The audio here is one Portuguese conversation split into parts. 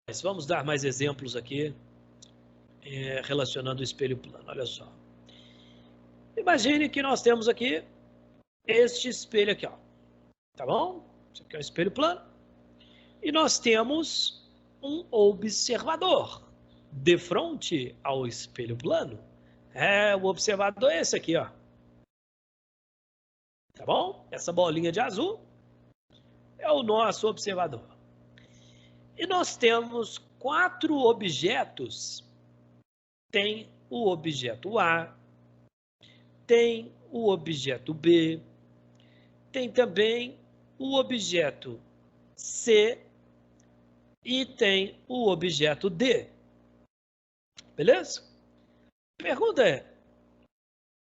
Mas vamos dar mais exemplos aqui, relacionando o espelho plano. Olha só. Imagine que nós temos aqui este espelho aqui, ó. Tá bom? Isso aqui é um espelho plano. E nós temos um observador de frente ao espelho plano. O observador é esse aqui, ó. Tá bom? Essa bolinha de azul é o nosso observador. E nós temos 4 objetos. Tem o objeto A, tem o objeto B, tem também o objeto C e tem o objeto D. Beleza? A pergunta é: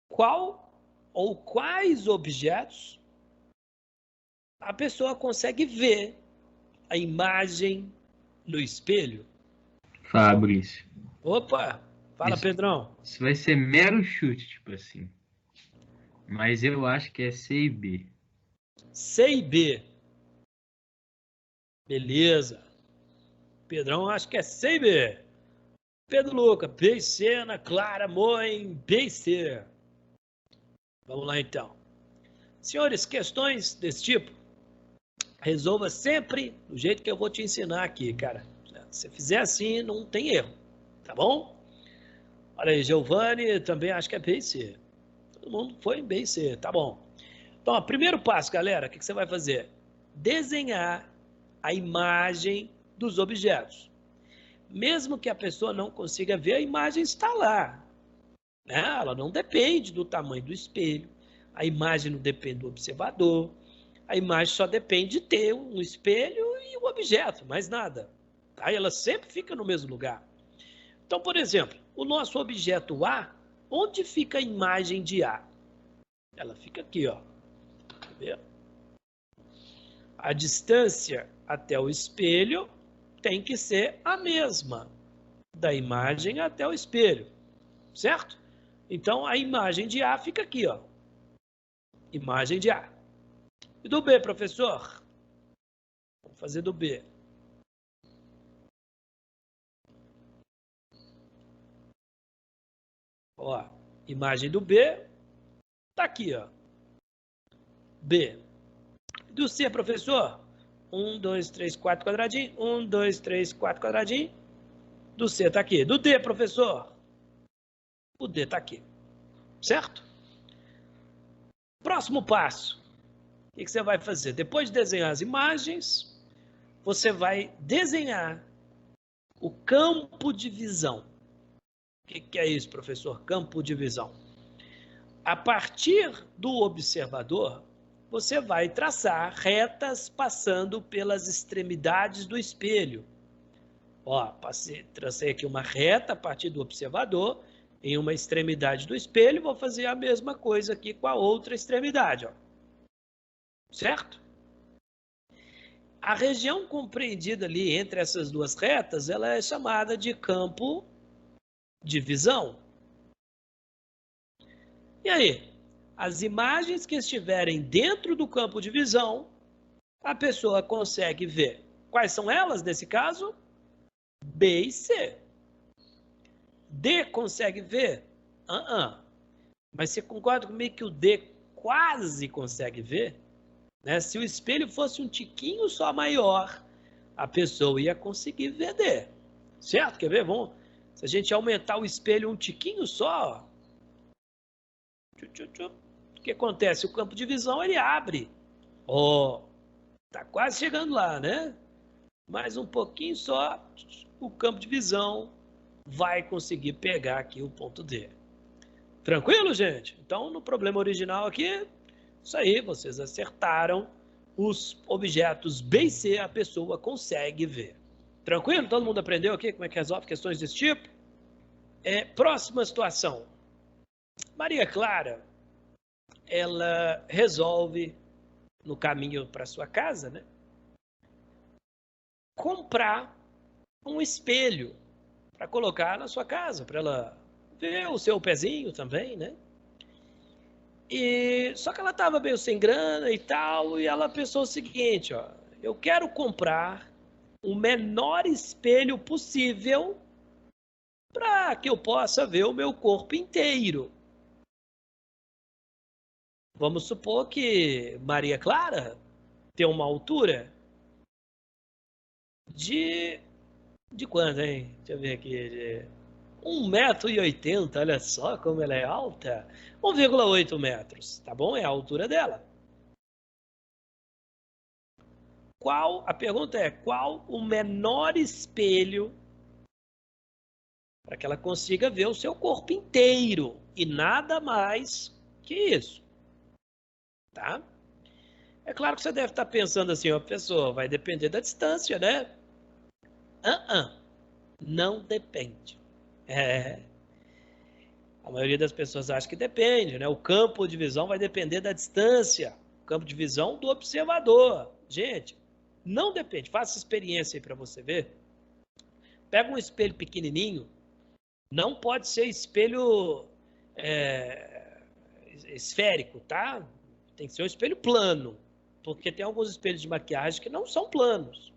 qual ou quais objetos a pessoa consegue ver a imagem no espelho? Fabrício. Opa! Fala, Pedrão. Isso vai ser mero chute, tipo assim. Mas eu acho que é C e B. C e B. Beleza. Pedrão, acho que é C e B. Pedro Luca, B e C, Ana Clara, Moen, B e C. Vamos lá, então. Senhores, questões desse tipo, resolva sempre do jeito que eu vou te ensinar aqui, cara. Se você fizer assim, não tem erro, tá bom? Olha aí, Giovanni, também acho que é B e C. Todo mundo foi em B e C, tá bom. Então, ó, primeiro passo, galera, o que você vai fazer? Desenhar a imagem dos objetos. Mesmo que a pessoa não consiga ver, a imagem está lá. Né? Ela não depende do tamanho do espelho, a imagem não depende do observador, a imagem só depende de ter um espelho e um objeto, mais nada. Tá? Ela sempre fica no mesmo lugar. Então, por exemplo, o nosso objeto A, onde fica a imagem de A? Ela fica aqui, ó. Tá vendo? A distância até o espelho tem que ser a mesma da imagem até o espelho, certo? Então, a imagem de A fica aqui, ó. Imagem de A. E do B, professor? Vamos fazer do B. Ó, imagem do B tá aqui, ó. B. Do C, professor? 1, 2, 3, 4 quadradinho. 1, 2, 3, 4 quadradinho. Do C tá aqui. Do D, professor? O D tá aqui. Certo? Próximo passo. O que você vai fazer? Depois de desenhar as imagens, você vai desenhar o campo de visão. O que é isso, professor? Campo de visão. A partir do observador, você vai traçar retas passando pelas extremidades do espelho. Ó, tracei aqui uma reta a partir do observador em uma extremidade do espelho, vou fazer a mesma coisa aqui com a outra extremidade, ó. Certo? A região compreendida ali entre essas duas retas, ela é chamada de campo de visão. E aí, as imagens que estiverem dentro do campo de visão, a pessoa consegue ver. Quais são elas nesse caso? B e C. D consegue ver? Mas você concorda comigo que o D quase consegue ver? Né? Se o espelho fosse um tiquinho só maior, a pessoa ia conseguir ver D. Certo? Quer ver? Vamos, se a gente aumentar o espelho um tiquinho só, o que acontece? O campo de visão ele abre. Tá quase chegando lá, né? Mais um pouquinho só, o campo de visão vai conseguir pegar aqui o ponto D. Tranquilo, gente? Então, no problema original aqui, isso aí, vocês acertaram. Os objetos B e C a pessoa consegue ver. Tranquilo? Todo mundo aprendeu aqui como é que resolve questões desse tipo? Próxima situação. Maria Clara, ela resolve, no caminho para sua casa, né, comprar um espelho para colocar na sua casa, para ela ver o seu pezinho também, né? E Só que ela estava meio sem grana e tal, e ela pensou o seguinte, ó, eu quero comprar o menor espelho possível para que eu possa ver o meu corpo inteiro. Vamos supor que Maria Clara tem uma altura de quanto, hein? Deixa eu ver aqui. De 1,80 m, olha só como ela é alta. 1,8 metros, tá bom? É a altura dela. A pergunta é, qual o menor espelho para que ela consiga ver o seu corpo inteiro e nada mais que isso, tá? É claro que você deve estar pensando assim, ó, pessoa, vai depender da distância, né? Não depende. A maioria das pessoas acha que depende, né? O campo de visão vai depender da distância, o campo de visão do observador. Gente, não depende. Faça experiência aí para você ver. Pega um espelho pequenininho, não pode ser espelho esférico, tá? Tem que ser um espelho plano, porque tem alguns espelhos de maquiagem que não são planos.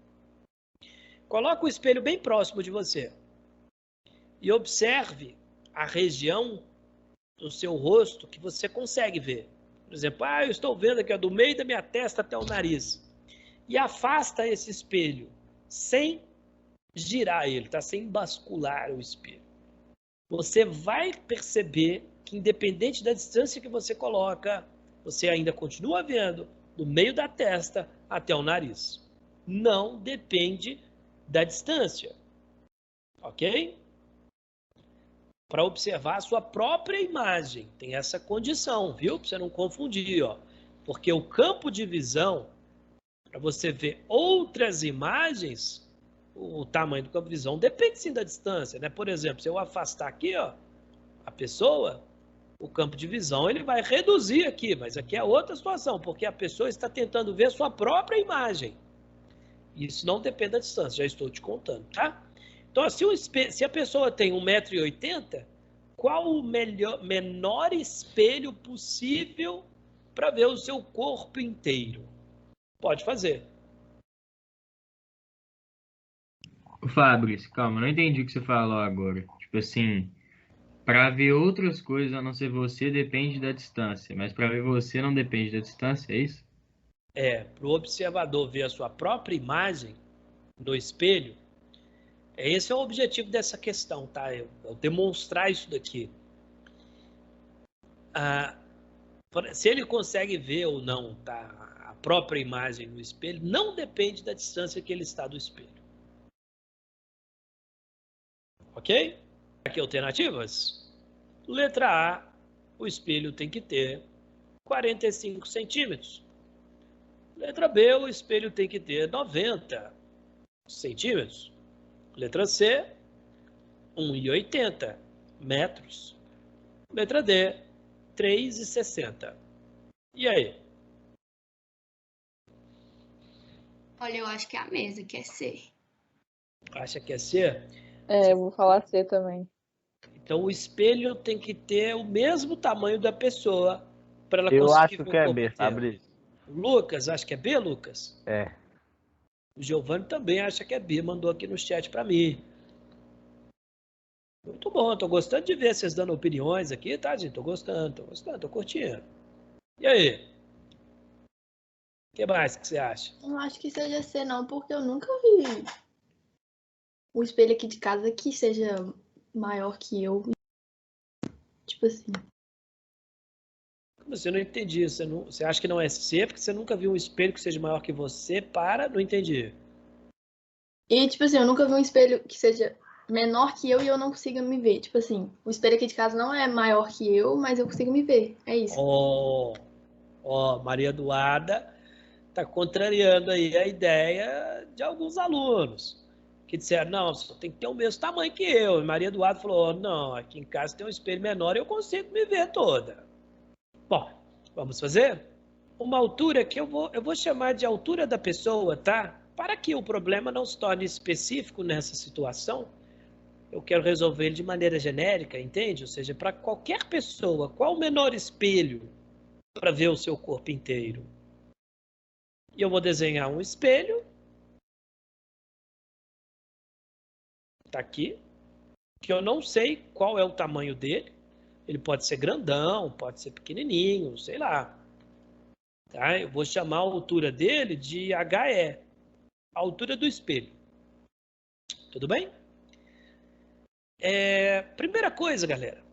Coloca o espelho bem próximo de você e observe a região do seu rosto que você consegue ver. Por exemplo, eu estou vendo aqui do meio da minha testa até o nariz. E afasta esse espelho sem girar ele, tá? Sem bascular o espelho. Você vai perceber que independente da distância que você coloca, você ainda continua vendo do meio da testa até o nariz. Não depende da distância, ok? Para observar a sua própria imagem, tem essa condição, viu? Para você não confundir, ó. Porque o campo de visão, para você ver outras imagens, o tamanho do campo de visão depende sim da distância, né? Por exemplo, se eu afastar aqui, ó, a pessoa, o campo de visão ele vai reduzir aqui, mas aqui é outra situação, porque a pessoa está tentando ver a sua própria imagem. Isso não depende da distância, já estou te contando, tá? Então, se a pessoa tem 1,80 m, qual o menor espelho possível para ver o seu corpo inteiro? Pode fazer. Fabrício, calma, não entendi o que você falou agora. Tipo assim, para ver outras coisas a não ser você depende da distância, mas para ver você não depende da distância, é isso? Para o observador ver a sua própria imagem no espelho, esse é o objetivo dessa questão, tá? Eu demonstrar isso daqui. Se ele consegue ver ou não, tá, a própria imagem no espelho, não depende da distância que ele está do espelho. Ok? Aqui alternativas. Letra A, o espelho tem que ter 45 centímetros. Letra B, o espelho tem que ter 90 centímetros. Letra C, 1,80 metros. Letra D, 3,60. E aí? Olha, eu acho que é a mesa, que é C. Acha que é C? Eu vou falar C também. Então, o espelho tem que ter o mesmo tamanho da pessoa para ela Eu conseguir acho ver que o é corpo B, inteiro. Fabrício. Lucas, acha que é B, Lucas? É. O Giovanni também acha que é B, mandou aqui no chat para mim. Muito bom, tô gostando de ver vocês dando opiniões aqui, tá, gente? Tô gostando, tô curtindo. E aí? O que mais que você acha? Eu acho que seja C não, porque eu nunca vi o espelho aqui de casa que seja maior que eu. Tipo assim. Você não entendi. Você acha que não é C porque você nunca viu um espelho que seja maior que você? Não entendi. E, tipo assim, eu nunca vi um espelho que seja menor que eu e eu não consiga me ver. Tipo assim, o espelho aqui de casa não é maior que eu, mas eu consigo me ver. É isso. Maria Eduarda tá contrariando aí a ideia de alguns alunos que disseram, não, só tem que ter o mesmo tamanho que eu. E Maria Eduarda falou, não, aqui em casa tem um espelho menor e eu consigo me ver toda. Bom, vamos fazer? Uma altura que eu vou chamar de altura da pessoa, tá? Para que o problema não se torne específico nessa situação, eu quero resolver ele de maneira genérica, entende? Ou seja, para qualquer pessoa, qual o menor espelho para ver o seu corpo inteiro? E eu vou desenhar um espelho. Está aqui. Que eu não sei qual é o tamanho dele. Ele pode ser grandão, pode ser pequenininho, sei lá. Tá? Eu vou chamar a altura dele de HE. A altura do espelho. Tudo bem? Primeira coisa, galera,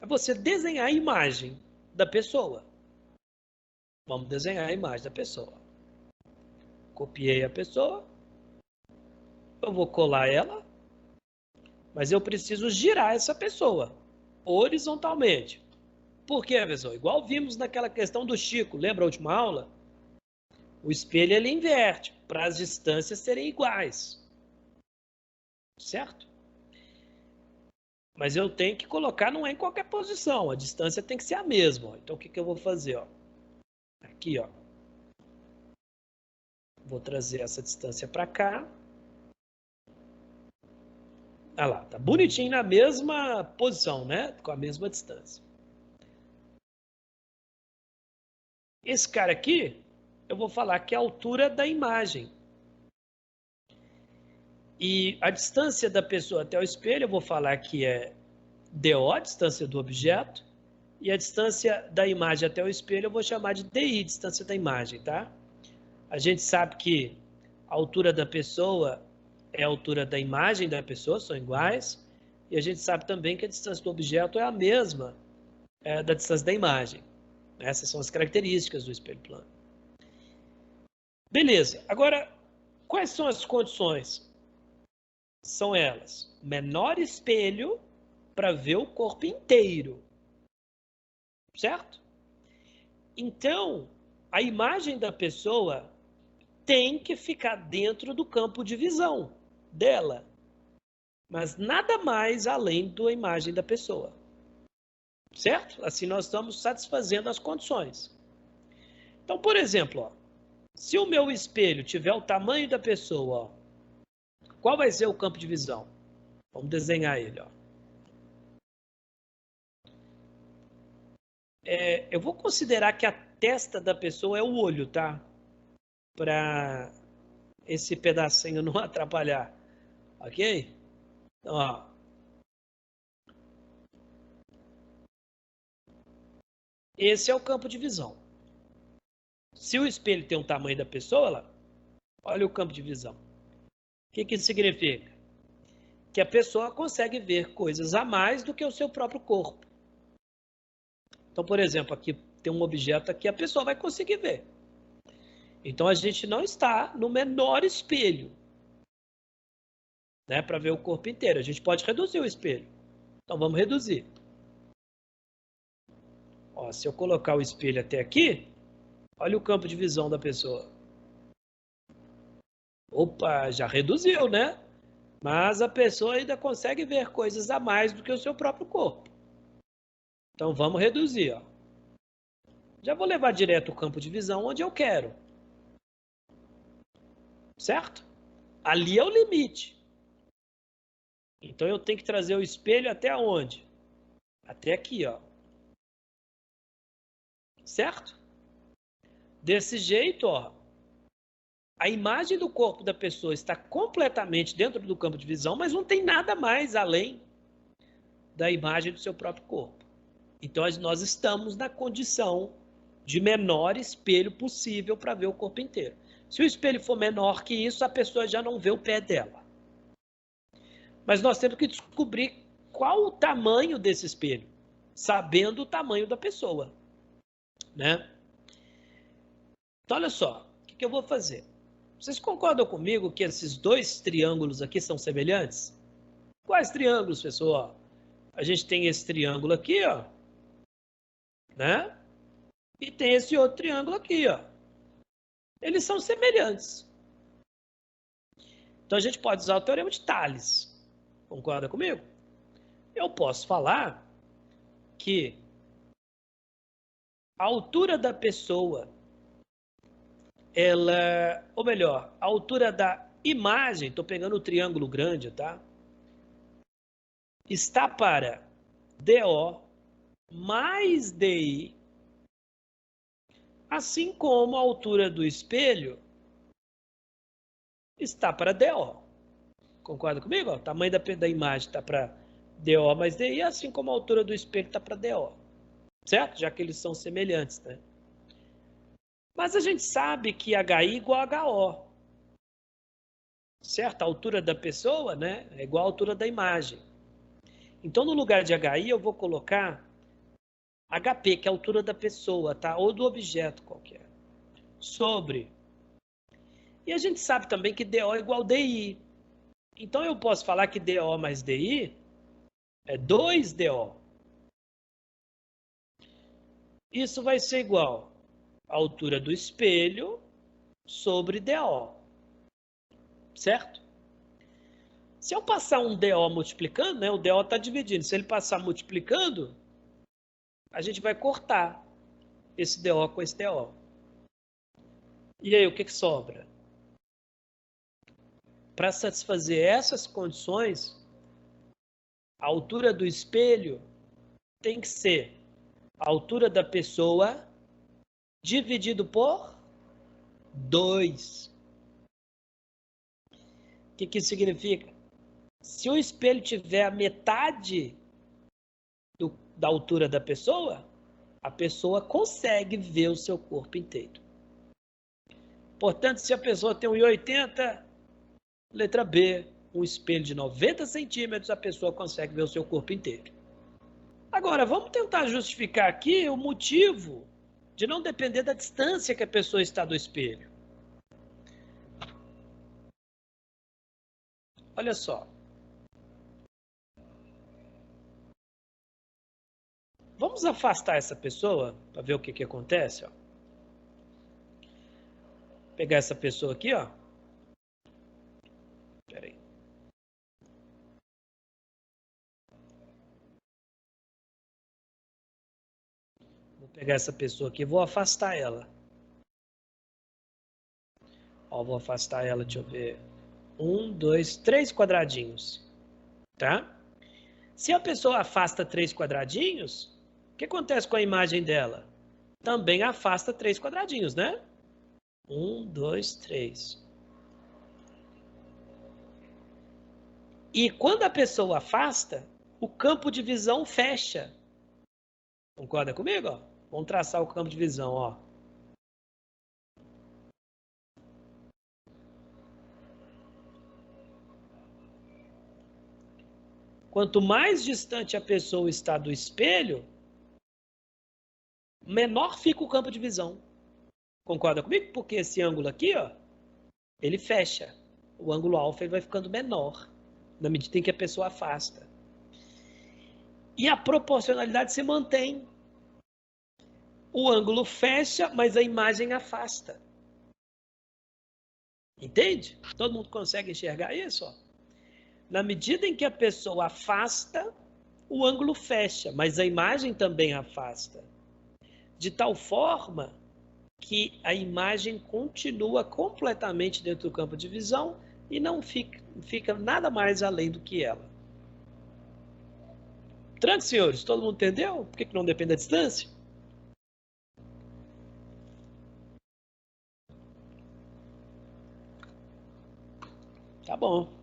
é você desenhar a imagem da pessoa. Vamos desenhar a imagem da pessoa. Copiei a pessoa. Eu vou colar ela. Mas eu preciso girar essa pessoa horizontalmente. Por quê, pessoal? Igual vimos naquela questão do Chico. Lembra a última aula? O espelho ele inverte para as distâncias serem iguais. Certo? Mas eu tenho que colocar, não é em qualquer posição. A distância tem que ser a mesma. Ó. Então, o que eu vou fazer? Ó? Aqui, ó. Vou trazer essa distância para cá. Olha lá, tá bonitinho na mesma posição, né? Com a mesma distância. Esse cara aqui, eu vou falar que é a altura da imagem. E a distância da pessoa até o espelho, eu vou falar que é DO, a distância do objeto. E a distância da imagem até o espelho, eu vou chamar de DI, distância da imagem, tá? A gente sabe que a altura da pessoa é a altura da imagem da pessoa, são iguais. E a gente sabe também que a distância do objeto é a mesma da distância da imagem. Essas são as características do espelho plano. Beleza. Agora, quais são as condições? São elas: menor espelho para ver o corpo inteiro. Certo? Então, a imagem da pessoa tem que ficar dentro do campo de visão dela. Mas nada mais além da imagem da pessoa. Certo? Assim nós estamos satisfazendo as condições. Então, por exemplo, ó, se o meu espelho tiver o tamanho da pessoa, ó, qual vai ser o campo de visão? Vamos desenhar ele. Ó. Eu vou considerar que a testa da pessoa é o olho, tá? Para esse pedacinho não atrapalhar. Ok? Então, ó. Esse é o campo de visão. Se o espelho tem o tamanho da pessoa, olha o campo de visão. O que isso significa? Que a pessoa consegue ver coisas a mais do que o seu próprio corpo. Então, por exemplo, aqui tem um objeto aqui, a pessoa vai conseguir ver. Então, a gente não está no menor espelho, né, para ver o corpo inteiro. A gente pode reduzir o espelho. Então, vamos reduzir. Ó, se eu colocar o espelho até aqui, olha o campo de visão da pessoa. Opa, já reduziu, né? Mas a pessoa ainda consegue ver coisas a mais do que o seu próprio corpo. Então, vamos reduzir. Ó. Já vou levar direto o campo de visão onde eu quero. Certo? Ali é o limite. Então, eu tenho que trazer o espelho até onde? Até aqui, ó. Certo? Desse jeito, ó, a imagem do corpo da pessoa está completamente dentro do campo de visão, mas não tem nada mais além da imagem do seu próprio corpo. Então, nós estamos na condição de menor espelho possível para ver o corpo inteiro. Se o espelho for menor que isso, a pessoa já não vê o pé dela. Mas nós temos que descobrir qual o tamanho desse espelho, sabendo o tamanho da pessoa, né? Então, olha só, o que eu vou fazer? Vocês concordam comigo que esses dois triângulos aqui são semelhantes? Quais triângulos, pessoal? A gente tem esse triângulo aqui, ó, né? E tem esse outro triângulo aqui, ó. Eles são semelhantes. Então, a gente pode usar o teorema de Tales. Concorda comigo? Eu posso falar que a altura da pessoa, ou melhor, a altura da imagem, estou pegando o triângulo grande, tá? Está para DO mais DI Assim como a altura do espelho está para DO. Concorda comigo? O tamanho da imagem está para DO mais DI, assim como a altura do espelho está para DO. Certo? Já que eles são semelhantes, né? Mas a gente sabe que HI é igual a HO. Certo? A altura da pessoa, né, é igual à altura da imagem. Então, no lugar de HI, eu vou colocar HP, que é a altura da pessoa, tá? Ou do objeto qualquer. Sobre. E a gente sabe também que DO é igual a DI. Então, eu posso falar que DO mais DI é 2DO. Isso vai ser igual à altura do espelho sobre DO. Certo? Se eu passar um DO multiplicando, né, o DO está dividindo. Se ele passar multiplicando, a gente vai cortar esse DO com esse DO. E aí, o que sobra? Para satisfazer essas condições, a altura do espelho tem que ser a altura da pessoa dividido por 2. O que isso significa? Se o espelho tiver a metade da altura da pessoa, a pessoa consegue ver o seu corpo inteiro. Portanto, se a pessoa tem 1,80, letra B, um espelho de 90 centímetros, a pessoa consegue ver o seu corpo inteiro. Agora, vamos tentar justificar aqui o motivo de não depender da distância que a pessoa está do espelho. Olha só. Vamos afastar essa pessoa para ver o que acontece. Ó. Pegar essa pessoa aqui, ó. Espera aí. Vou pegar essa pessoa aqui e vou afastar ela. Ó, vou afastar ela, deixa eu ver. 1, 2, 3 quadradinhos. Tá? Se a pessoa afasta 3 quadradinhos, o que acontece com a imagem dela? Também afasta 3 quadradinhos, né? 1, 2, 3. E quando a pessoa afasta, o campo de visão fecha. Concorda comigo? Ó? Vamos traçar o campo de visão, ó. Quanto mais distante a pessoa está do espelho, menor fica o campo de visão. Concorda comigo? Porque esse ângulo aqui, ó, ele fecha. O ângulo alfa ele vai ficando menor na medida em que a pessoa afasta. E a proporcionalidade se mantém. O ângulo fecha, mas a imagem afasta. Entende? Todo mundo consegue enxergar isso? Ó? Na medida em que a pessoa afasta, o ângulo fecha, mas a imagem também afasta. De tal forma que a imagem continua completamente dentro do campo de visão e não fica nada mais além do que ela. Tranquilo, senhores? Todo mundo entendeu? Por que não depende da distância? Tá bom.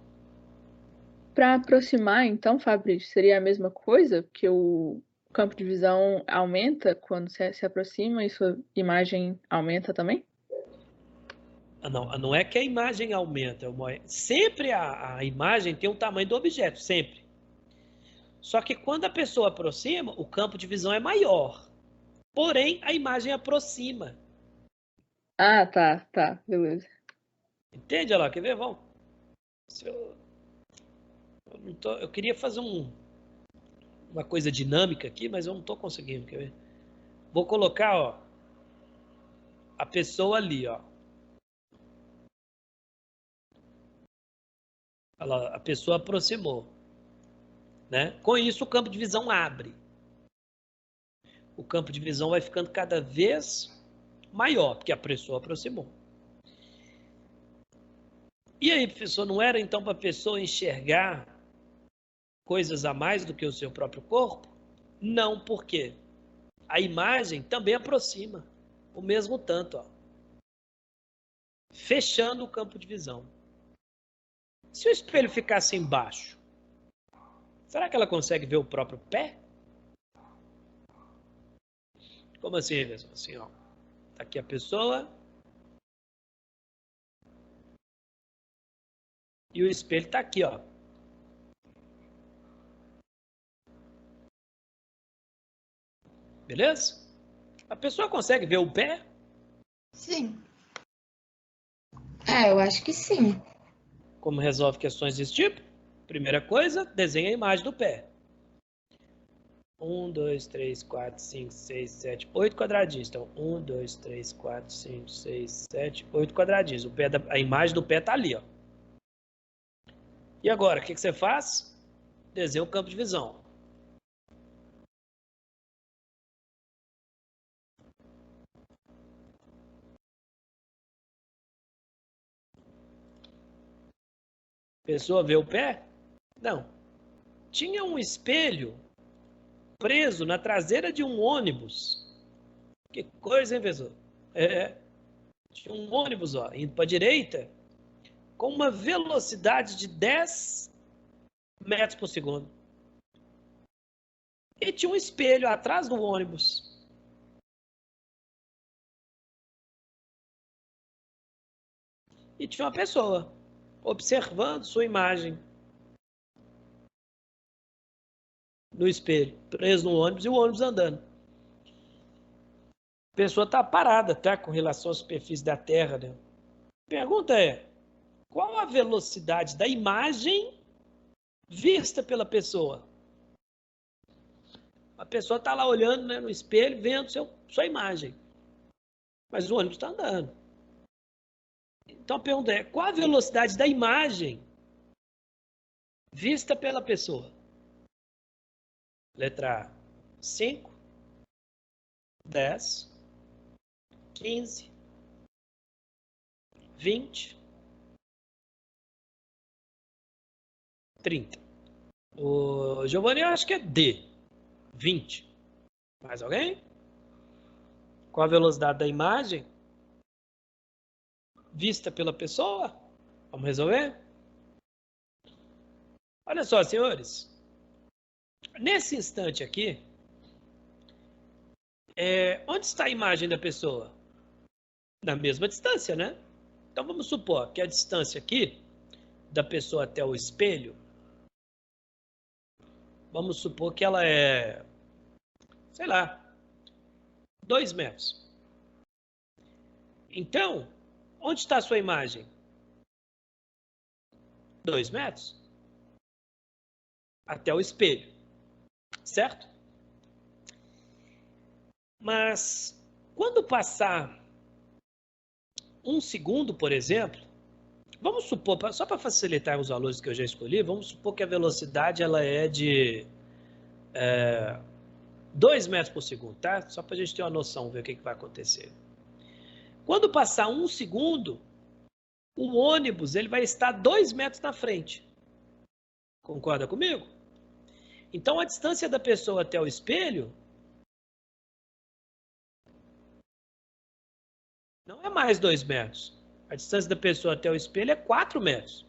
Para aproximar, então, Fabrício, seria a mesma coisa? Que o campo de visão aumenta quando se aproxima e sua imagem aumenta também? Não é que a imagem aumenta. Sempre a imagem tem o tamanho do objeto, sempre. Só que quando a pessoa aproxima, o campo de visão é maior. Porém, a imagem aproxima. Ah, tá, beleza. Entende? Olha lá, quer ver? Vamos. Eu queria fazer uma coisa dinâmica aqui, mas eu não estou conseguindo. Quer ver? Vou colocar, ó, a pessoa ali, ó. Olha lá, a pessoa aproximou. Né? Com isso, o campo de visão abre. O campo de visão vai ficando cada vez maior, porque a pessoa aproximou. E aí, professor, não era então para a pessoa enxergar coisas a mais do que o seu próprio corpo? Não, por quê? A imagem também aproxima. o mesmo tanto, ó, fechando o campo de visão. Se o espelho ficasse embaixo, será que ela consegue ver o próprio pé? Como assim, Everson? Assim, ó. Tá aqui a pessoa. E o espelho tá aqui, ó. Beleza? A pessoa consegue ver o pé? Sim. Eu acho que sim. Como resolve questões desse tipo? Primeira coisa, desenha a imagem do pé. 1, 2, 3, 4, 5, 6, 7, 8 quadradinhos. Então, 1, 2, 3, 4, 5, 6, 7, 8 quadradinhos. A imagem do pé tá ali, ó. E agora, o que você faz? Desenha o campo de visão. Pessoa vê o pé? Não. Tinha um espelho preso na traseira de um ônibus. Que coisa, hein, pessoal? Tinha um ônibus, ó, indo para a direita, com uma velocidade de 10 metros por segundo. E tinha um espelho atrás do ônibus. E tinha uma pessoa observando sua imagem no espelho, preso no ônibus e o ônibus andando. A pessoa está parada, tá? Com relação à superfície da Terra, né? A pergunta é, qual a velocidade da imagem vista pela pessoa? A pessoa está lá olhando, né, no espelho, vendo sua imagem. Mas o ônibus está andando. Então a pergunta é, qual a velocidade da imagem vista pela pessoa? Letra A, 5, 10, 15, 20, 30. O Giovanni, eu acho que é D, 20. Mais alguém? Qual a velocidade da imagem vista pela pessoa? Vamos resolver? Olha só, senhores. Nesse instante aqui, onde está a imagem da pessoa? Na mesma distância, né? Então vamos supor que a distância aqui da pessoa até o espelho, vamos supor que ela é, sei lá, 2 metros. Então, onde está a sua imagem? 2 metros? Até o espelho, certo? Mas, quando passar 1 segundo, por exemplo, vamos supor, só para facilitar os valores que eu já escolhi, vamos supor que a velocidade ela é de 2 metros por segundo, tá? Só para a gente ter uma noção, ver o que vai acontecer. Quando passar 1 segundo, o ônibus ele vai estar 2 metros na frente. Concorda comigo? Então, a distância da pessoa até o espelho não é mais 2 metros. A distância da pessoa até o espelho é 4 metros.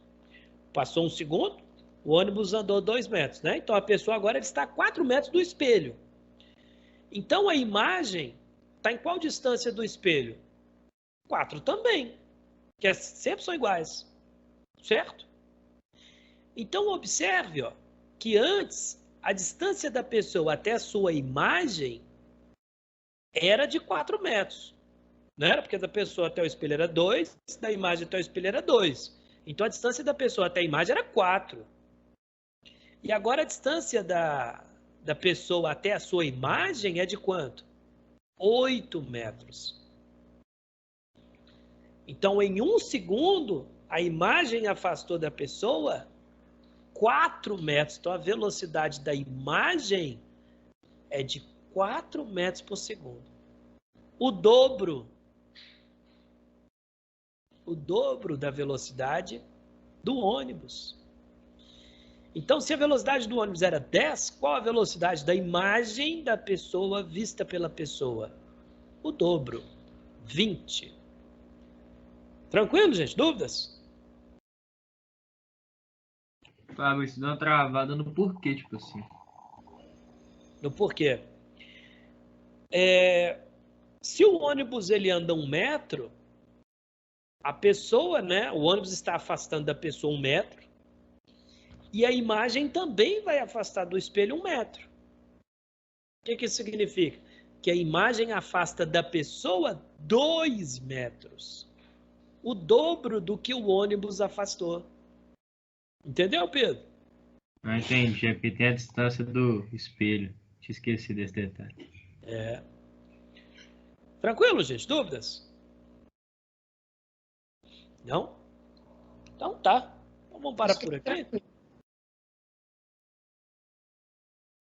Passou 1 segundo, o ônibus andou 2 metros, né? Então, a pessoa agora está a 4 metros do espelho. Então, a imagem está em qual distância do espelho? 4 também, que sempre são iguais, certo? Então, observe, ó, que antes a distância da pessoa até a sua imagem era de 4 metros. Não era porque da pessoa até o espelho era 2, da imagem até o espelho era 2. Então, a distância da pessoa até a imagem era 4. E agora a distância da pessoa até a sua imagem é de quanto? 8 metros. Então, em 1 segundo, a imagem afastou da pessoa 4 metros. Então, a velocidade da imagem é de 4 metros por segundo. O dobro da velocidade do ônibus. Então, se a velocidade do ônibus era 10, qual a velocidade da imagem da pessoa vista pela pessoa? O dobro. 20. Tranquilo, gente? Dúvidas? Fábio, isso dá uma travada no porquê, tipo assim. No porquê? Se o ônibus ele anda 1 metro, a pessoa, né? O ônibus está afastando da pessoa 1 metro e a imagem também vai afastar do espelho 1 metro. O que isso significa? Que a imagem afasta da pessoa 2 metros. O dobro do que o ônibus afastou. Entendeu, Pedro? Não entendi, é porque tem a distância do espelho. Tinha esquecido desse detalhe. Tranquilo, gente? Dúvidas? Não? Então tá. Então vamos parar por aqui.